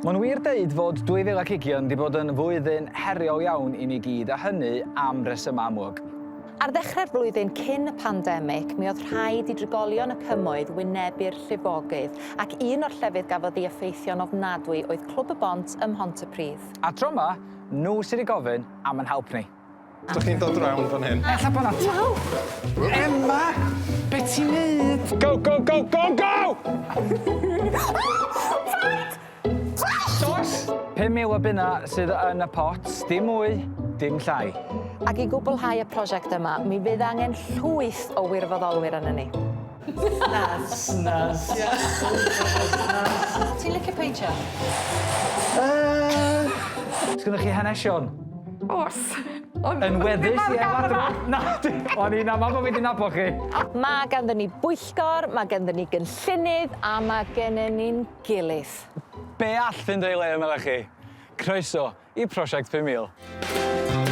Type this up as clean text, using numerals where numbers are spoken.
Mae'n wir deud fod 2020 wedi bod yn flwyddyn heriol iawn i ni gyd, a hynny am resymau amlwg. Ar ddechrau'r flwyddyn cyn y pandemig, mi oedd rhaid i drigolion y cymoedd wynebu'r llifogydd, ac un o'r llefydd gafodd ei effeithio'n ofnadwy oedd Clwb y Bont ym Mhontypridd. A tro yma, nhw sydd wedi gofyn am yn help ni. Ydych chi'n dod rownd fan hyn? Ella bod na... Emma! Be ti'n neud? Go, go, go, go, go! Dos! 5,000 o bunna sydd yn y pot, dim mwy, dim llai. Ac i gwblhau y prosiect yma, mi fydd angen llwyth o wirfoddolwyr yna ni. Nas. Ti'n licio peintio? Sgynnoch chi hanesion? Oes. Yn weddus i efo? Na, o'n i'n ama bod fi wedi nabod chi. Mae ganddyn ni bwyllgor, mae ganddyn ni gynllunydd, a mae ganddyn ni'n gilydd. Be all fynd o'i le yma chi? Croeso i prosiect 5,000.